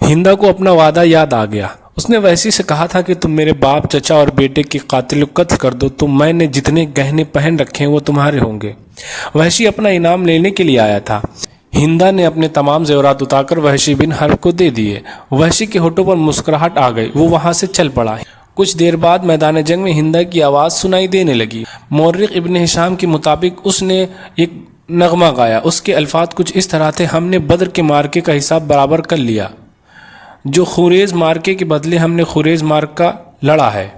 ہندا کو اپنا وعدہ یاد آ گیا۔ اس نے وحشی سے کہا تھا کہ تم میرے باپ، چچا اور بیٹے کے قاتل کو قتل کر دو تو میں نے جتنے گہنے پہن رکھے ہیں وہ تمہارے ہوں گے۔ وحشی اپنا انعام لینے کے لیے آیا تھا۔ ہندا نے اپنے تمام زیورات اتار کر وحشی بن حرب کو دے دیے۔ وحشی کے ہونٹوں پر مسکراہٹ آ گئی، وہ وہاں سے چل پڑا۔ کچھ دیر بعد میدان جنگ میں ہندا کی آواز سنائی دینے لگی۔ مورخ ابن ہشام کے مطابق اس نے ایک نغمہ گایا۔ اس کے الفاظ کچھ اس طرح تھے: ہم نے بدر کے مارکے کا حساب برابر کر لیا، جو خوریز مارکے کے بدلے ہم نے خوریز مارکا لڑا ہے۔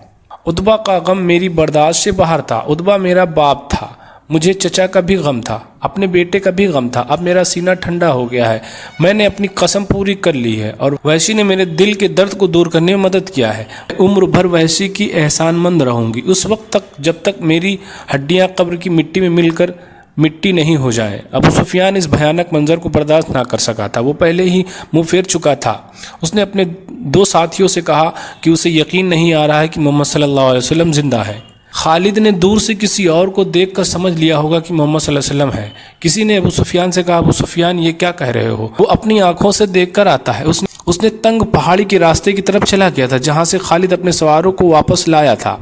عتبہ کا غم میری برداشت سے باہر تھا۔ عتبہ میرا باپ تھا، مجھے چچا کا بھی غم تھا، اپنے بیٹے کا بھی غم تھا۔ اب میرا سینہ ٹھنڈا ہو گیا ہے، میں نے اپنی قسم پوری کر لی ہے اور وحشی نے میرے دل کے درد کو دور کرنے میں مدد کیا ہے۔ میں عمر بھر وحشی کی احسان مند رہوں گی، اس وقت تک جب تک میری ہڈیاں قبر کی مٹی میں مل کر مٹی نہیں ہو جائیں۔ ابو سفیان اس بھیانک منظر کو برداشت نہ کر سکا تھا، وہ پہلے ہی منہ پھیر چکا تھا۔ اس نے اپنے 2 ساتھیوں سے کہا کہ اسے یقین نہیں آ رہا ہے کہ محمد صلی اللہ علیہ وسلم زندہ ہے۔ خالد نے دور سے کسی اور کو دیکھ کر سمجھ لیا ہوگا کہ محمد صلی اللہ علیہ وسلم ہے۔ کسی نے ابو سفیان سے کہا: ابو سفیان یہ کیا کہہ رہے ہو؟ وہ اپنی آنکھوں سے دیکھ کر آتا ہے۔ اس نے تنگ پہاڑی کے راستے کی طرف چلا گیا تھا جہاں سے خالد اپنے سواروں کو واپس لایا تھا۔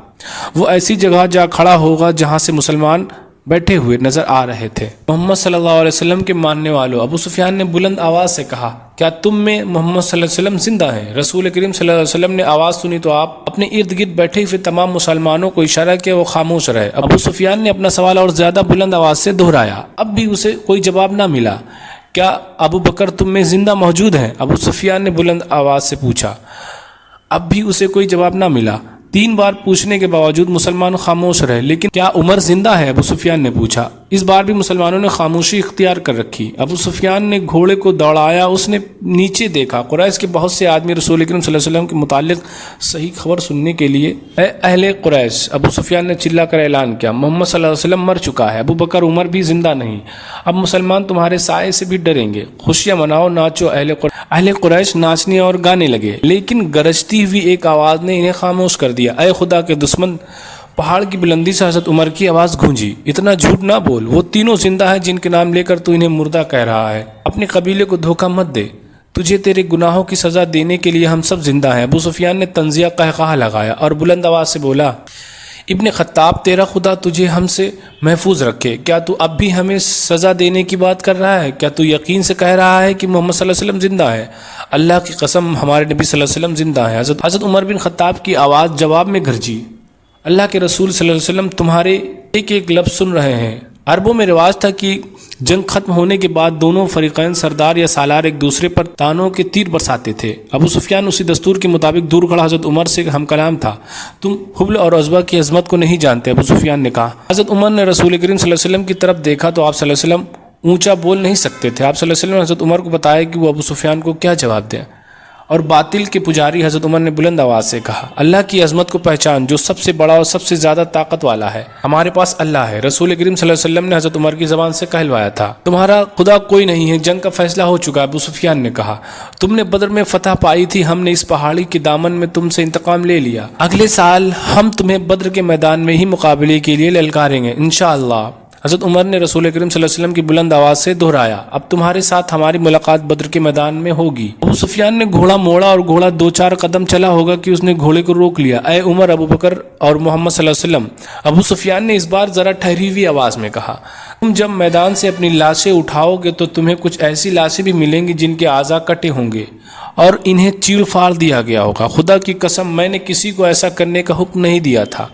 وہ ایسی جگہ جا کھڑا ہوگا جہاں سے مسلمان بیٹھے ہوئے نظر آ رہے تھے۔ محمد صلی اللہ علیہ وسلم کے ماننے والوں، ابو سفیان نے بلند آواز سے کہا: کیا تم میں محمد صلی اللہ علیہ وسلم زندہ ہیں؟ رسول کریم صلی اللہ علیہ وسلم نے آواز سنی تو آپ اپنے ارد گرد بیٹھے ہوئے تمام مسلمانوں کو اشارہ کیا وہ خاموش رہے۔ ابو سفیان نے اپنا سوال اور زیادہ بلند آواز سے دہرایا۔ اب بھی اسے کوئی جواب نہ ملا۔ کیا ابو بکر تم میں زندہ موجود ہیں؟ ابو سفیان نے بلند آواز سے پوچھا۔ اب بھی اسے کوئی جواب نہ ملا۔ 3 بار پوچھنے کے باوجود مسلمان خاموش رہے۔ لیکن کیا عمر زندہ ہے؟ ابو سفیان نے پوچھا۔ اس بار بھی مسلمانوں نے خاموشی اختیار کر رکھی۔ ابو سفیان نے گھوڑے کو دوڑایا، اس نے نیچے دیکھا۔ قریش کے بہت سے آدمی رسول کریم صلی اللہ علیہ وسلم کے متعلق صحیح خبر سننے کے لیے اے اہل قریش! ابو سفیان نے چلا کر اعلان کیا: محمد صلی اللہ علیہ وسلم مر چکا ہے، ابو بکر عمر بھی زندہ نہیں۔ اب مسلمان تمہارے سائے سے بھی ڈریں گے۔ خوشیاں مناؤ، ناچو۔ اہل قریش ناچنے اور گانے لگے، لیکن گرجتی ہوئی ایک آواز نے انہیں خاموش کر دیا: اے خدا کے دشمن! پہاڑ کی بلندی سے حضرت عمر کی آواز گونجی: اتنا جھوٹ نہ بول، وہ تینوں زندہ ہیں جن کے نام لے کر تو انہیں مردہ کہہ رہا ہے۔ اپنے قبیلے کو دھوکہ مت دے، تجھے تیرے گناہوں کی سزا دینے کے لیے ہم سب زندہ ہیں۔ ابو سفیان نے طنزیہ قہقہہ لگایا اور بلند آواز سے بولا: ابن خطاب، تیرا خدا تجھے ہم سے محفوظ رکھے۔ کیا تو اب بھی ہمیں سزا دینے کی بات کر رہا ہے؟ کیا تو یقین سے کہہ رہا ہے کہ محمد صلی اللہ علیہ وسلم زندہ ہے؟ اللہ کی قسم، ہمارے نبی صلی اللہ علیہ وسلم زندہ ہے۔ حضرت عمر بن خطاب کی آواز جواب میں گرجی: اللہ کے رسول صلی اللہ علیہ وسلم تمہارے ایک ایک لفظ سن رہے ہیں۔ عربوں میں رواج تھا کہ جنگ ختم ہونے کے بعد دونوں فریقین سردار یا سالار ایک دوسرے پر تانوں کے تیر برساتے تھے۔ ابو سفیان اسی دستور کے مطابق دور کھڑا حضرت عمر سے ہم کلام تھا۔ تم حبل اور عزبہ کی عظمت کو نہیں جانتے، ابو سفیان نے کہا۔ حضرت عمر نے رسول کریم صلی اللہ علیہ وسلم کی طرف دیکھا تو آپ صلی اللہ علیہ وسلم اونچا بول نہیں سکتے تھے۔ آپ صلی اللہ علیہ وسلم نے حضرت عمر کو بتایا کہ وہ ابو سفیان کو کیا جواب دیں، اور باطل کے پجاری حضرت عمر نے بلند آواز سے کہا: اللہ کی عظمت کو پہچان جو سب سے بڑا اور سب سے زیادہ طاقت والا ہے۔ ہمارے پاس اللہ ہے۔ رسول کریم صلی اللہ علیہ وسلم نے حضرت عمر کی زبان سے کہلوایا تھا: تمہارا خدا کوئی نہیں ہے، جنگ کا فیصلہ ہو چکا ہے۔ ابو سفیان نے کہا: تم نے بدر میں فتح پائی تھی، ہم نے اس پہاڑی کے دامن میں تم سے انتقام لے لیا۔ اگلے سال ہم تمہیں بدر کے میدان میں ہی مقابلے کے لیے للکاریں گے انشاءاللہ۔ حضرت عمر نے رسول کریم صلی اللہ علیہ وسلم کی بلند آواز سے دہرایا: اب تمہارے ساتھ ہماری ملاقات بدر کے میدان میں ہوگی۔ ابو سفیان نے گھوڑا موڑا اور گھوڑا 2-4 قدم چلا ہوگا کہ اس نے گھوڑے کو روک لیا۔ اے عمر، ابو بکر اور محمد صلی اللہ علیہ وسلم! ابو سفیان نے اس بار ذرا ٹھہری ہوئی آواز میں کہا: تم جب میدان سے اپنی لاشیں اٹھاؤ گے تو تمہیں کچھ ایسی لاشیں بھی ملیں گی جن کے اعضاء کٹے ہوں گے اور انہیں چیر پھاڑ دیا گیا ہوگا۔ خدا کی قسم، میں نے کسی کو ایسا کرنے کا حکم نہیں دیا تھا،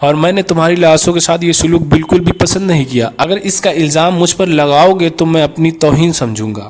اور میں نے تمہاری لاشوں کے ساتھ یہ سلوک بالکل بھی پسند نہیں کیا۔ اگر اس کا الزام مجھ پر لگاؤ گے تو میں اپنی توہین سمجھوں گا۔